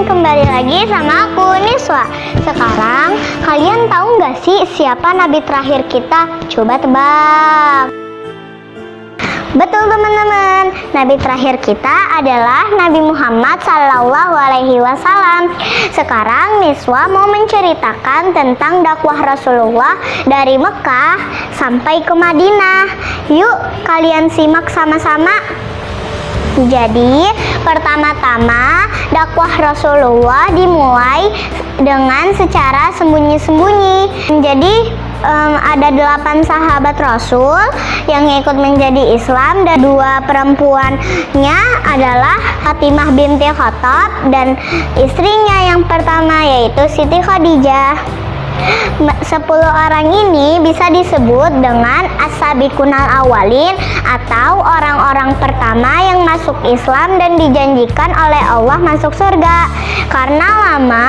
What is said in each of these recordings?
kembali lagi sama aku Niswa. Sekarang kalian tahu nggak sih siapa nabi terakhir kita? Coba tebak. Betul teman-teman, nabi terakhir kita adalah Nabi Muhammad SAW. Sekarang Niswa mau menceritakan tentang dakwah Rasulullah dari Mekah sampai ke Madinah. Yuk kalian simak sama-sama. Jadi pertama-tama dakwah Rasulullah dimulai dengan secara sembunyi-sembunyi. Jadi ada 8 sahabat Rasul yang ikut menjadi Islam, dan 2 perempuannya adalah Fatimah binti Khattab dan istrinya yang pertama yaitu Siti Khadijah. 10 orang ini bisa disebut dengan as-sabiqunal awwalin atau orang-orang pertama yang masuk Islam dan dijanjikan oleh Allah masuk surga. Karena lama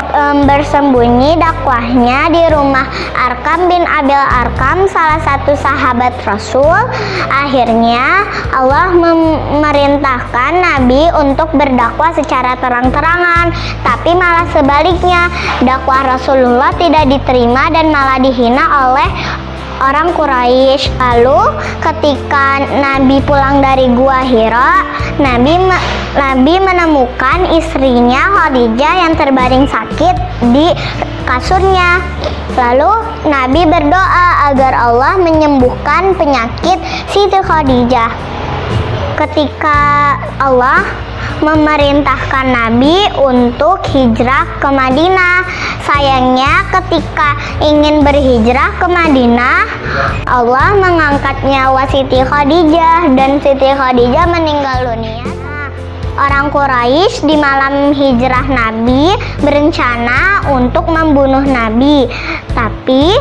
bersembunyi dakwahnya di rumah Arkam bin Abil Arkam, salah satu sahabat Rasul, akhirnya Allah memerintahkan Nabi untuk berdakwah secara terang-terangan. Tapi malah sebaliknya, dakwah Rasulullah tidak diterima dan malah dihina oleh orang Quraisy. Lalu ketika Nabi pulang dari Gua Hira, Nabi menemukan istrinya Khadijah yang terbaring sakit di kasurnya. Lalu Nabi berdoa agar Allah menyembuhkan penyakit Siti Khadijah. Ketika Allah memerintahkan Nabi untuk hijrah ke Madinah. Sayangnya ketika ingin berhijrah ke Madinah, Allah mengangkat nyawa Siti Khadijah dan Siti Khadijah meninggal dunia. Orang Quraisy di malam hijrah Nabi berencana untuk membunuh Nabi. Tapi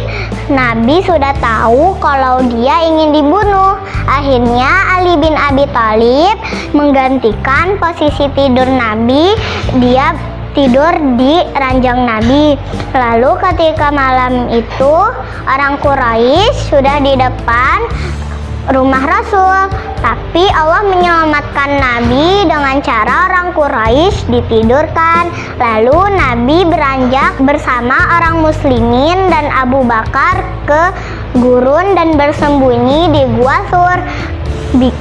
Nabi sudah tahu kalau dia ingin dibunuh. Akhirnya Ali bin Abi Thalib menggantikan posisi tidur Nabi. Dia tidur di ranjang Nabi. Lalu ketika malam itu orang Quraisy sudah di depan rumah Rasul, tapi Allah menyelamatkan Nabi dengan cara orang Quraisy ditidurkan. Lalu Nabi beranjak bersama orang muslimin dan Abu Bakar ke gurun dan bersembunyi di Gua Thur.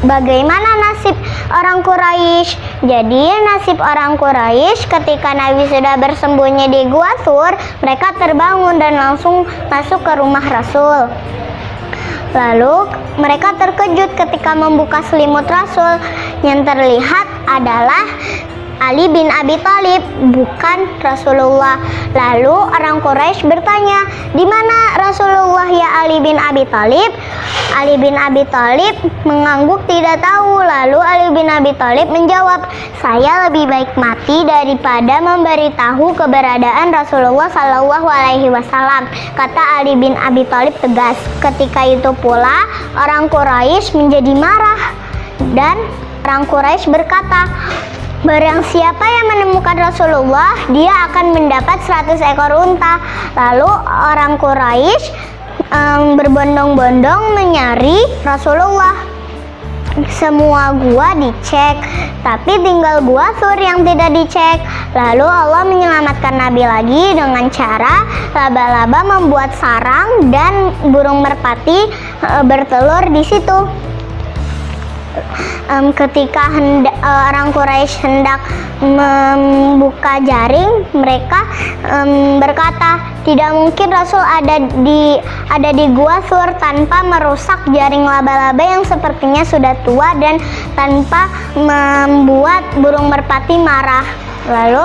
Bagaimana nasib orang Quraisy? Jadi nasib orang Quraisy ketika Nabi sudah bersembunyi di Gua Thur, mereka terbangun dan langsung masuk ke rumah Rasul. Lalu mereka terkejut ketika membuka selimut Rasul. Yang terlihat adalah Ali bin Abi Thalib, bukan Rasulullah. Lalu orang Quraisy bertanya, "Di mana Rasulullah ya Ali bin Abi Thalib?" Ali bin Abi Thalib mengangguk tidak tahu. Lalu Ali bin Abi Thalib menjawab, "Saya lebih baik mati daripada memberitahu keberadaan Rasulullah SAW." Kata Ali bin Abi Thalib tegas. Ketika itu pula orang Quraisy menjadi marah, dan orang Quraisy berkata, "Barang siapa yang menemukan Rasulullah, dia akan mendapat 100 ekor unta." Lalu orang Quraisy berbondong-bondong mencari Rasulullah. Semua gua dicek, tapi tinggal Gua Thur yang tidak dicek. Lalu Allah menyelamatkan Nabi lagi dengan cara laba-laba membuat sarang dan burung merpati bertelur di situ. Ketika orang Quraisy hendak membuka jaring, mereka berkata, "Tidak mungkin Rasul ada di Gua Thur tanpa merusak jaring laba-laba yang sepertinya sudah tua dan tanpa membuat burung merpati marah." Lalu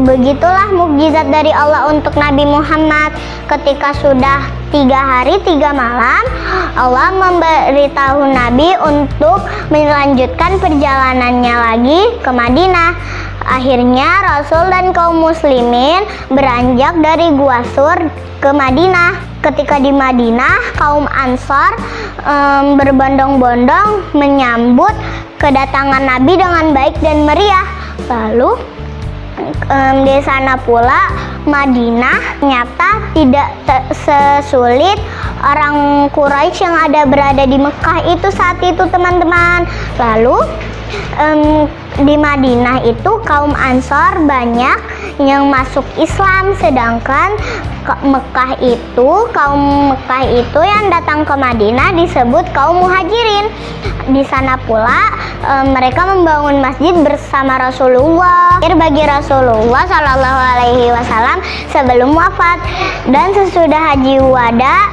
begitulah mukjizat dari Allah untuk Nabi Muhammad. Ketika sudah 3 hari 3 malam, Allah memberitahu Nabi untuk melanjutkan perjalanannya lagi ke Madinah. Akhirnya Rasul dan kaum muslimin beranjak dari Gua Thur ke Madinah. Ketika di Madinah, kaum Ansar berbondong-bondong menyambut kedatangan Nabi dengan baik dan meriah. Lalu di sana pula Madinah nyata tidak sesulit orang Quraisy yang berada di Mekah itu saat itu, teman-teman. Lalu di Madinah itu kaum Ansor banyak yang masuk Islam, sedangkan kaum Mekah itu yang datang ke Madinah disebut kaum Muhajirin. Di sana pula mereka membangun masjid bersama Rasulullah. Bagi Rasulullah Shallallahu Alaihi Wasallam sebelum wafat, dan sesudah haji wada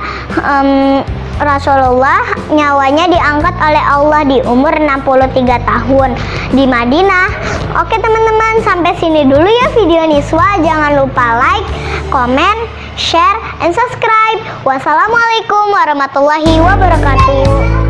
Rasulullah nyawanya diangkat oleh Allah di umur 63 tahun di Madinah. Oke teman-teman, sampai sini dulu ya video Niswa. Jangan lupa like, comment, share, and subscribe. Wassalamualaikum warahmatullahi wabarakatuh.